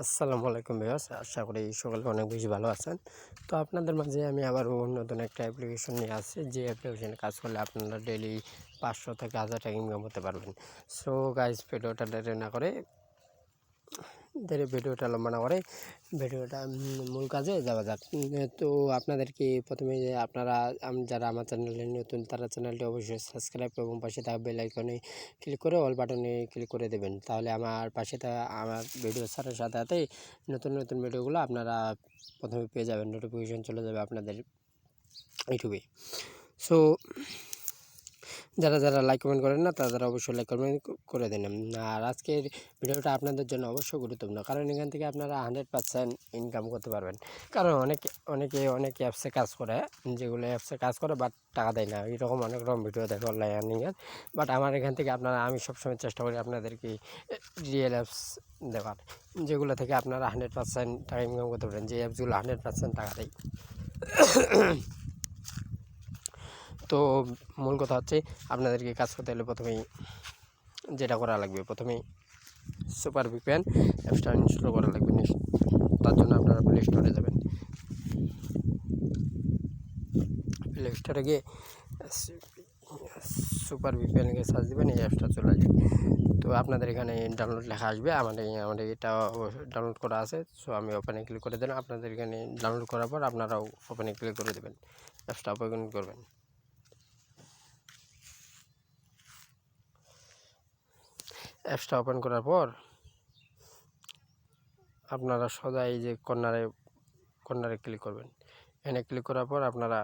আসসালামু আলাইকুম ভিউয়ার্স, আশা করি সকলে অনেক বেশি ভালো আছেন। তো আপনাদের মাঝে আমি আবারও নতুন একটা অ্যাপ্লিকেশন নিয়ে আসছি, যে অ্যাপ্লিকেশনে কাজ করলে আপনারা ডেইলি 500 থেকে 1000 টাকা ইনকাম করতে পারবেন। সো গাইস, ভিডিওটা ভিডিওটা লম্বা না করে ভিডিওটা মূল কাজে যাওয়া যাক। তো আপনাদেরকে প্রথমে যে আপনারা যারা আমার চ্যানেলে নতুন, তারা চ্যানেলটি অবশ্যই সাবস্ক্রাইব এবং পাশে থাকা বেল আইকনে ক্লিক করে অল বাটনে ক্লিক করে দেবেন। তাহলে আমার পাশে থাকা আমার ভিডিও ছাড়ার সাথে সাথেই নতুন নতুন ভিডিওগুলো আপনারা প্রথমে পেয়ে যাবেন, নোটিফিকেশন চলে যাবে আপনাদের ইউটিউবে। সো যারা লাইক কমেন্ট করেন না, তারা অবশ্যই লাইক কমেন্ট করে দেন। আর আজকের ভিডিওটা আপনাদের জন্য অবশ্যই গুরুত্বপূর্ণ, কারণ এখান থেকে আপনারা 100% ইনকাম করতে পারবেন। কারণ অনেক অ্যাপসে কাজ করে, যেগুলো অ্যাপসে কাজ করে বাট টাকা দেয় না, এরকম অনেক রকম ভিডিও দেখে অনলাইন আর্নিংয়ের। বাট আমার এখান থেকে আমি সবসময় চেষ্টা করি আপনাদেরকে রিয়েল অ্যাপস দেওয়ার, যেগুলো থেকে আপনারা 100% টাকা ইনকাম করতে পারেন, যে অ্যাপসগুলো 100% টাকা দেয়। তো মূল কথা হচ্ছে, আপনাদেরকে কাজ করতে হলে প্রথমেই যেটা করা লাগবে, প্রথমেই সুপার ভিপিএন অ্যাপসটা ইনস্টল করা লাগবে। তার জন্য আপনারা প্লে স্টোরে যাবেন। প্লে স্টোরে গিয়ে সুপার ভিপিএনকে সার্চ দেবেন, এই অ্যাপসটা চলে আসবে। তো আপনাদের এখানে ডাউনলোড লেখা আসবে, আমাদের এটা ডাউনলোড করা আছে। সো আমি ওপেনে ক্লিক করে দিলাম। আপনাদের এখানে ডাউনলোড করার পর আপনারাও ওপেনে ক্লিক করে দেবেন, অ্যাপসটা ওপেন করবেন। অ্যাপসটা ওপেন করার পর আপনারা সোজা এই যে কর্নারে ক্লিক করবেন। এখানে ক্লিক করার পর আপনারা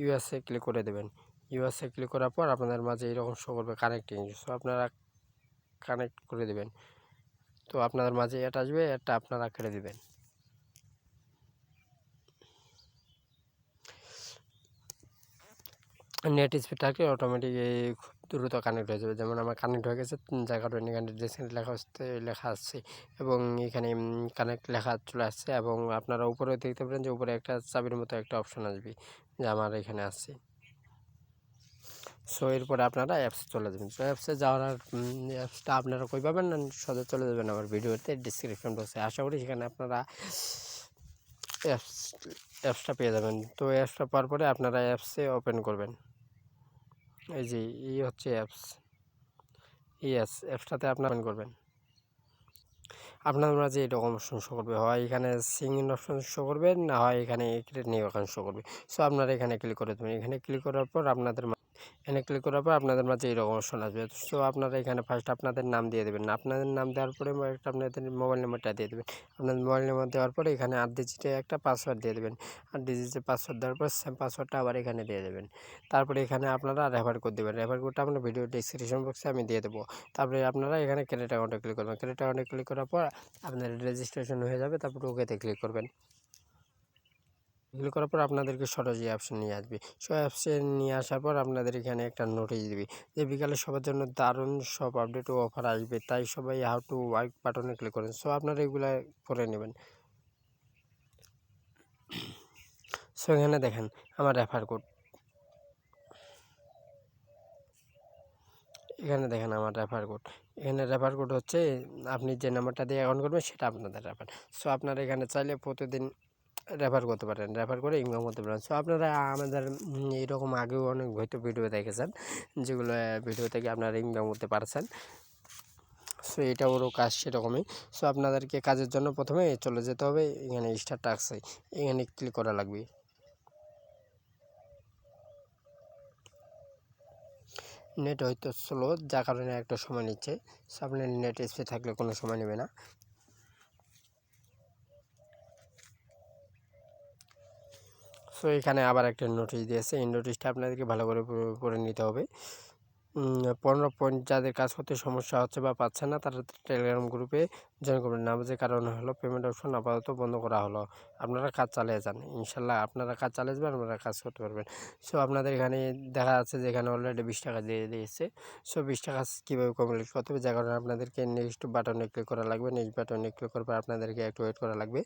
ইউএসএ ক্লিক করে দেবেন। ইউএসএ ক্লিক করার পর আপনাদের মাঝে এরকম শো করবে কানেক্টিং। সো আপনারা কানেক্ট করে দেবেন। তো আপনাদের মাঝে এটা আসবে, এটা আপনারা কেটে দেবেন। নেট স্পিড থাকলে অটোমেটিক খুব দ্রুত কানেক্ট হয়ে যাবে। যেমন আমার কানেক্ট হয়ে গেছে, যার কারণে এখানে রিসেন্ট লেখা আসছে এবং এখানে কানেক্ট লেখা চলে আসছে। এবং আপনারা উপরে দেখতে পারেন যে উপরে একটা চাবির মতো একটা অপশন আসবে, যে আমার এখানে আসছে। সো এরপরে আপনারা অ্যাপসে চলে যাবেন। সো অ্যাপসে যাওয়ার অ্যাপসটা আপনারা কই পাবেন না, সোজা চলে যাবেন আমার ভিডিওতে ডিসক্রিপশন বক্সে। আশা করি সেখানে আপনারা অ্যাপসটা পেয়ে যাবেন। তো অ্যাপসটা পাওয়ার পরে আপনারা অ্যাপসে ওপেন করবেন। এই যে এই হচ্ছে অ্যাপস, অ্যাপসটাতে আপনারা ওপেন করবেন। আপনার মাঝে এরকম অপশন শো করবে, হয় এখানে সিঙ্গিং অপশন শো করবে, না হয় এখানে ক্রিয়েট নিউ অ্যাকাউন্ট শো করবে। সো আপনারা এখানে ক্লিক করে দেবেন। এখানে ক্লিক করার পর আপনাদের মাঝে এরকম অপশন আসবে। সো আপনারা এখানে ফার্স্ট আপনাদের নাম দিয়ে দেবেন। আপনাদের নাম দেওয়ার পরে একটা আপনাদের মোবাইল নাম্বারটা দিয়ে দেবেন। আপনাদের মোবাইল নাম্বার দেওয়ার পরে এখানে 8 ডিজিটের একটা পাসওয়ার্ড দিয়ে দেবেন। 8 ডিজিটের পাসওয়ার্ড দেওয়ার পর সেম পাসওয়ার্ডটা আবার এখানে দিয়ে দেবেন। তারপরে এখানে আপনারা রেফার কোড দেবেন। রেফার কোডটা আমরা ভিডিও ডেসক্রিপশন বক্সে আমি দিয়ে দেবো। তারপরে আপনারা এখানে ক্রেডিট অ্যাকাউন্টে ক্লিক করবেন। ক্রেডিট অ্যাকাউন্টে ক্লিক করার পর আপনার রেজিস্ট্রেশন হয়ে যাবে। তারপর ওকেতে ক্লিক করবেন। ক্লিক করার পর আপনাদেরকে সরাসরি অ্যাপসে নিয়ে আসবে। সো অ্যাপসে নিয়ে আসার পর আপনাদের এখানে একটা নোটিশ দিবে যে বিকালে সবার জন্য দারুণ সব আপডেট ও অফার আসবে, তাই সবাই হাউ টু ওয়ার্ক বাটনে ক্লিক করেন। সো আপনারা এগুলো করে নেবেন। সো এখানে দেখেন আমার রেফার কোড, এখানে রেফার কোড হচ্ছে আপনি যে নাম্বারটা দিয়ে অ্যাকাউন্ট করবেন সেটা আপনাদের রেফার। সো আপনারা এখানে চাইলে প্রতিদিন রেফার করতে পারেন, রেফার করে ইনকাম করতে পারেন। সো আপনারা আমাদের এইরকম আগেও অনেক হয়তো ভিডিও দেখেছেন, যেগুলো ভিডিও থেকে আপনারা ইনকাম করতে পারছেন। সো এটা ওরও কাজ সেরকমই। সো আপনাদেরকে কাজের জন্য প্রথমে চলে যেতে হবে, এখানে স্টার্ট টাস্কে এখানে ক্লিক করা লাগবে। নেট হয়তো স্লো, যার কারণে একটা সময় নিচ্ছে। সো আপনার নেট স্পিড থাকলে কোনো সময় নেবে না। সো এখানে আবার একটা নোটিশ দিয়েছে, এই নোটিশটা আপনাদেরকে ভালো করে পড়ে নিতে হবে। 15 পয়েন্ট যাদের কাজ করতে সমস্যা হচ্ছে বা পাচ্ছে না, তারা টেলিগ্রাম গ্রুপে জয়েন করবেন না। যে কারণ হলো পেমেন্ট অপশন আপাতত বন্ধ করা হলো। আপনারা কাজ চালিয়ে যান, ইনশাল্লাহ আপনারা কাজ চালিয়ে যাবেন, আপনারা কাজ করতে পারবেন। সো আপনাদের এখানে দেখা যাচ্ছে যে এখানে অলরেডি 20 টাকা দিয়ে দিয়েছে। সো 20 টাকা কীভাবে কমপ্লিট করতে হবে, যে কারণে আপনাদেরকে নেক্সট বাটনে ক্লিক করা লাগবে। নেক্সট বাটনে ক্লিক করার পর আপনাদেরকে একটু ওয়েট করা লাগবে।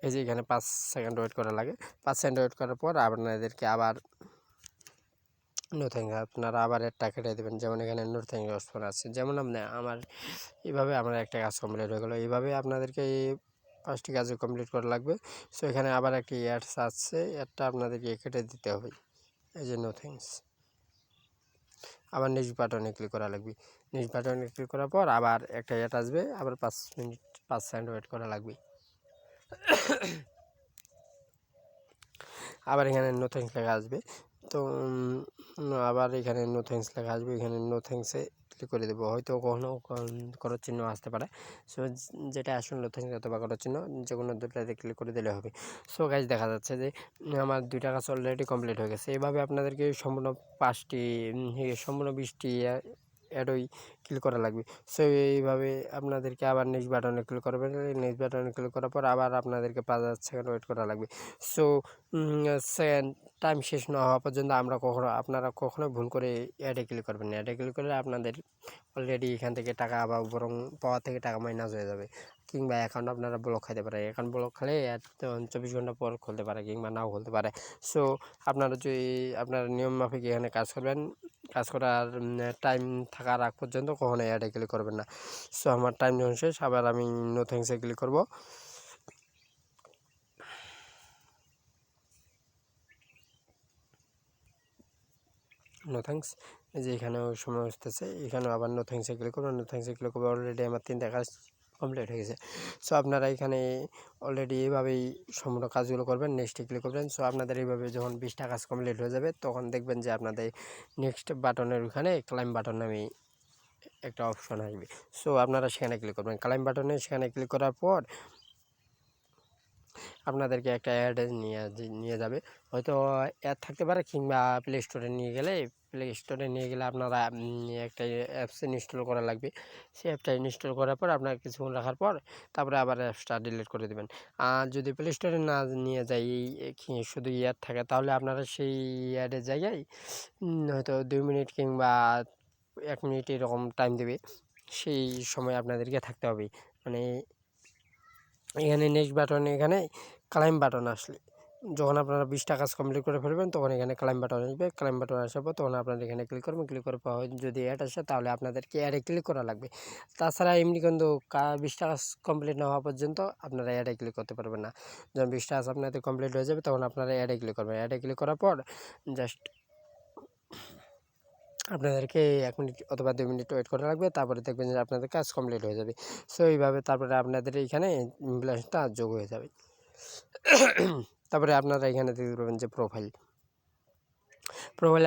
এই যে এখানে 5 সেকেন্ড ওয়েট করা লাগে। 5 সেকেন্ড ওয়েট করার পর আপনাদেরকে আবার নো থ্যাঙ্কস আপনারা আবার একটা কেটে দেবেন। যেমন এখানে নো থ্যাঙ্কস রেসপন্স আছে, যেমন আমার এইভাবে আমার একটা কাজ কমপ্লিট হয়ে গেলো। এইভাবে আপনাদেরকে এই 5টি কাজে কমপ্লিট করা লাগবে। সো এখানে আবার একটি অ্যাডস আছে, অ্যাডটা আপনাদেরকে কেটে দিতে হবে। এই যে নো থ্যাঙ্কস, আবার নেক্সট বাটনে ক্লিক করা লাগবে। নেক্সট বাটনে ক্লিক করার পর আবার একটা অ্যাড আসবে, আবার 5 সেকেন্ড ওয়েট করা লাগবে। আবার এখানে নো থ্যাঙ্কস লেখা আসবে। তো আবার এখানে নো থ্যাঙ্কস লেখা আসবে, এখানে নো থ্যাঙ্কসে ক্লিক করে দেবো। হয়তো কখনো করার চিহ্ন আসতে পারে। সো যেটা আসলে নো থ্যাঙ্কস অথবা করার চিহ্ন, যে কোনো দুটাতে ক্লিক করে দিলে হবে। সো গাইজ দেখা যাচ্ছে যে আমার 2টা কাজ অলরেডি কমপ্লিট হয়ে গেছে। এভাবে আপনাদেরকে সম্পূর্ণ 20টি অ্যাডই ক্লিক করা লাগবে। সো এইভাবে আপনাদেরকে আবার নেক্সট বাটনে ক্লিক করবেন। নেক্সট বাটনে ক্লিক করার পর আবার আপনাদেরকে 5 সেকেন্ড ওয়েট করা লাগবে। সো টাইম শেষ না হওয়া পর্যন্ত আপনারা কখনো ভুল করে অ্যাডে ক্লিক করবেন না। অ্যাডে ক্লিক করলে আপনাদের অলরেডি এখান থেকে টাকা বা বরং পাওয়ার থেকে টাকা মাইনাস হয়ে যাবে, কিংবা অ্যাকাউন্ট আপনারা ব্লক খাইতে পারে। অ্যাকাউন্ট ব্লক খেলে 24 ঘন্টা পর খুলতে পারে কিংবা নাও খুলতে পারে। সো আপনারা যদি আপনারা নিয়ম মাফিক এখানে কাজ করবেন, কাজ করার টাইম থাকার আগ পর্যন্ত কখনো অ্যাডে ক্লিক করবেন না। সো আমার টাইম যখন শেষ, আবার আমি নো থ্যাঙ্কসে ক্লিক করব। নো থ্যাঙ্কস, এই যে এখানেও সময় আসতেছে, এখানেও আবার নো থ্যাঙ্কসে ক্লিক করবেন। নো থ্যাঙ্কসে ক্লিক করবো, অলরেডি আমার 3টা কাজ কমপ্লিট হয়ে গেছে। সো আপনারা এখানে অলরেডি এইভাবেই সম্পূর্ণ কাজগুলো করবেন, নেক্সটে ক্লিক করবেন। সো আপনাদের এইভাবে যখন 20টা কাজ কমপ্লিট হয়ে যাবে, তখন দেখবেন যে আপনাদের নেক্সট বাটনের ওখানে ক্লাইম বাটন নামে একটা অপশন আসবে। সো আপনারা সেখানে ক্লিক করবেন। ক্লাইম বাটনে সেখানে ক্লিক করার পর আপনাদেরকে একটা অ্যাড নিয়ে যাবে। হয়তো অ্যাড থাকতে পারে, কিংবা প্লে স্টোরে নিয়ে গেলে আপনারা একটা অ্যাপস ইনস্টল করা লাগবে। সেই অ্যাপটা ইনস্টল করার পর আপনার কিছুক্ষণ রাখার পর তারপরে আবার অ্যাপসটা ডিলিট করে দেবেন। আর যদি প্লে স্টোরে না নিয়ে যাই, শুধু অ্যাড থাকে, তাহলে আপনারা সেই অ্যাডের জায়গায় হয়তো 2 মিনিট কিংবা 1 মিনিট এরকম টাইম দেবে। সেই সময় আপনাদেরকে থাকতে হবে। মানে এখানে নেক্সট বাটনে এখানে ক্লাইম বাটন আসলে, যখন আপনারা 20টা কাজ কমপ্লিট করে ফেলবেন, তখন এখানে ক্লাইম বাটন আসবে। ক্লাইম বাটন আসার পর তখন আপনারা এখানে ক্লিক করবেন। ক্লিক করার পর যদি অ্যাড আসে, তাহলে আপনাদেরকে অ্যাডে ক্লিক করা লাগবে। তাছাড়া এমনি কিন্তু 20টা কাজ কমপ্লিট না হওয়া পর্যন্ত আপনারা অ্যাডে ক্লিক করতে পারবেন না। যখন 20টা কাজ আপনাদের কমপ্লিট হয়ে যাবে, তখন আপনারা অ্যাডে ক্লিক করবেন। অ্যাডে ক্লিক করার পর জাস্ট আপনাদেরকে 1 মিনিট অথবা 2 মিনিট ওয়েট করা লাগবে। তারপরে দেখবেন যে আপনাদের কাজ কমপ্লিট হয়ে যাবে। সো এইভাবে তারপরে আপনাদের এইখানে ব্যালেন্সটা যোগ হয়ে যাবে। তারপরে আপনারা এখানে দেখতে পারবেন যে প্রোফাইলে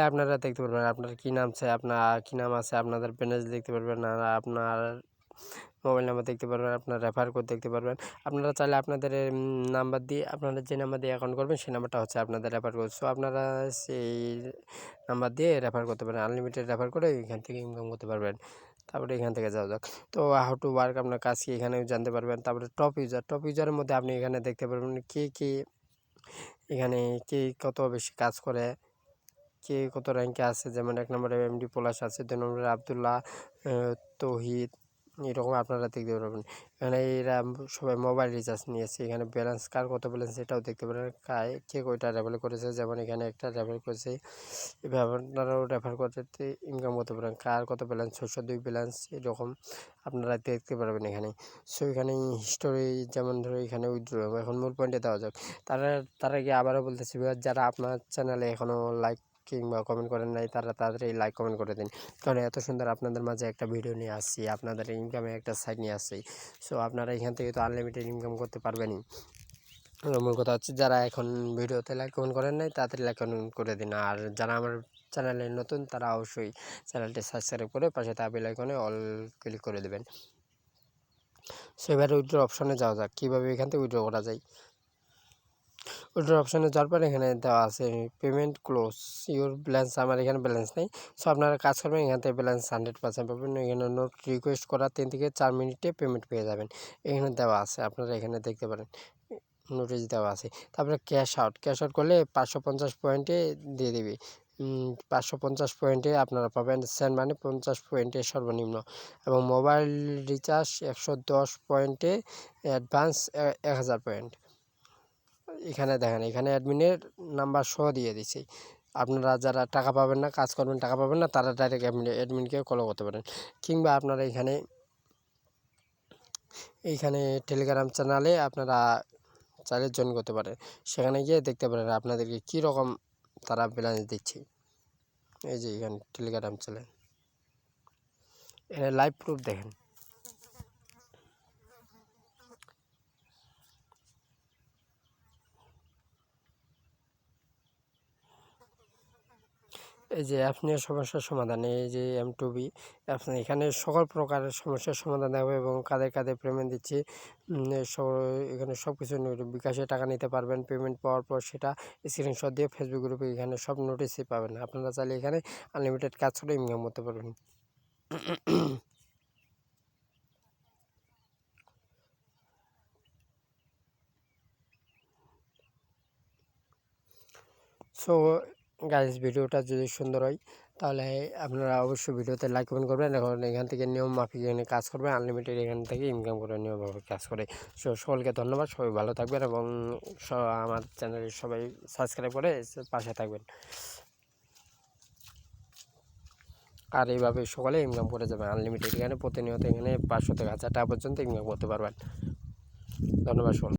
আপনারা দেখতে পারবেন আপনার কী নাম আছে, আপনাদের ব্যালেন্স দেখতে পারবেন, আর আপনার মোবাইল নাম্বার দেখতে পারবেন, আপনার রেফার কোড দেখতে পারবেন। আপনারা চাইলে আপনাদের নাম্বার দিয়ে, আপনারা যে নাম্বার দিয়ে অ্যাকাউন্ট করবেন, সেই নাম্বারটা হচ্ছে আপনাদের রেফার কোড। সো আপনারা সেই নাম্বার দিয়ে রেফার করতে পারেন, আনলিমিটেড রেফার করে এখান থেকে ইনকাম করতে পারবেন। তারপরে এখান থেকে যাওয়া যাক। তো হাউ টু ওয়ার্ক আপনার কাজ কি এখানেও জানতে পারবেন। তারপরে টপ ইউজারের মধ্যে আপনি এখানে দেখতে পারবেন এখানে কে কত বেশি কাজ করে, কে কত র্যাঙ্কে আছে। যেমন 1 নম্বরে এমডি পলাশ আছে, 2 নম্বরে আবদুল্লাহ, তৌহিদ, এরকম আপনারা দেখতে পারবেন। এখানে এরা সবাই মোবাইল রিচার্জ নিয়েছে। এখানে ব্যালেন্স, কার কত ব্যালেন্স এটাও দেখতে পারেন, কে কয়টা রেফার করেছে। যেমন এখানে একটা রেফার করেছে, এভাবে আপনারাও রেফার করতে ইনকাম করতে পারেন। কার কত ব্যালেন্স, 602 ব্যালেন্স, এরকম আপনারা দেখতে পারবেন এখানে। সো এখানে হিস্টোরি, যেমন ধরো এখানে উইথড্র। এখন মূল পয়েন্টে দেওয়া যাক। তার আগে আবারও বলতেছি, যারা আপনার চ্যানেলে এখনও লাইক কিংবা কমেন্ট করেন নাই, তারা তাড়াতাড়ি লাইক কমেন্ট করে দিন। কারণ এত সুন্দর আপনাদের মাঝে একটা ভিডিও নিয়ে আসছি, আপনাদের ইনকামে একটা সাইট নিয়ে আসছি। সো আপনারা এখান থেকে তো আনলিমিটেড ইনকাম করতে পারবেনই। মূল কথা হচ্ছে, যারা এখন ভিডিওতে লাইক কমেন্ট করেন নাই, তাড়াতাড়ি লাইক কমেন্ট করে দিন। আর যারা আমার চ্যানেলে নতুন, তারা অবশ্যই চ্যানেলটি সাবস্ক্রাইব করে পাশে থাকা বেল আইকনে অল ক্লিক করে দেবেন। সো এবারে উইথড্র অপশনে যাওয়া যাক, কীভাবে এখান থেকে উইথড্র করা যায়। উইথড্র অপশনে যাওয়ার পর এখানে দেওয়া আছে পেমেন্ট ক্লোজ ইউর ব্যালেন্স। আমার এখানে ব্যালেন্স নেই। সো আপনারা কাজ করবেন, এখান থেকে ব্যালেন্স 100% পাবেন। এখানে নোট রিকোয়েস্ট করা 3 থেকে 4 মিনিটে পেমেন্ট পেয়ে যাবেন। এখানে দেওয়া আছে, আপনারা এখানে দেখতে পারেন, নোটিশ দেওয়া আছে। তারপরে ক্যাশ আউট করলে 550 পয়েন্টে দিয়ে দেবে। 550 পয়েন্টে আপনারা পাবেন সেন্ড মানি 50 পয়েন্টে সর্বনিম্ন, এবং মোবাইল রিচার্জ 110 পয়েন্টে অ্যাডভান্স 1000 পয়েন্ট। এখানে দেখেন, এখানে অ্যাডমিনের নাম্বার সহ দিয়ে দিছি। আপনারা যারা টাকা পাবেন না, কাজ করবেন টাকা পাবেন না, তারা ডাইরেক্ট অ্যাডমিনকে কল করতে পারেন। কিংবা আপনারা এইখানে টেলিগ্রাম চ্যানেলে আপনারা চাইলে জয়েন করতে পারেন। সেখানে গিয়ে দেখতে পারেন আপনাদেরকে কী রকম তারা ব্যালেন্স দিচ্ছে। এই যে এখানে টেলিগ্রাম চ্যানেল, এখানে লাইভ প্রুফ দেখেন। এই যে অ্যাপস নিয়ে সমস্যার সমাধান, এই যে M2B অ্যাপস, এখানে সকল প্রকারের সমস্যার সমাধান দেওয়া হবে এবং কাদের কাদের পেমেন্ট দিচ্ছি এখানে সব কিছু বিকাশে টাকা নিতে পারবেন। পেমেন্ট পাওয়ার পর সেটা স্ক্রিনশট দিয়ে ফেসবুক গ্রুপে এখানে সব নোটিশই পাবেন। আপনারা চাইলে এখানে আনলিমিটেড কাজ করে ইনকাম করতে পারবেন। সো গাইস, ভিডিওটা যদি সুন্দর হয় তাহলে আপনারা অবশ্যই ভিডিওতে লাইক কমেন্ট করবেন। এখন এখান থেকে নিয়ম মাফিক এখানে কাজ করবেন, আনলিমিটেড এখান থেকে ইনকাম করে নিয়মভাবে কাজ করে। সো সকলকে ধন্যবাদ, সবাই ভালো থাকবেন এবং আমার চ্যানেলে সবাই সাবস্ক্রাইব করে পাশে থাকবেন। আর এইভাবে সকলে ইনকাম করে যাবেন আনলিমিটেড। এখানে প্রতিনিয়ত এখানে 500 থেকে 1000 টাকা পর্যন্ত ইনকাম করতে পারবেন। ধন্যবাদ সকল।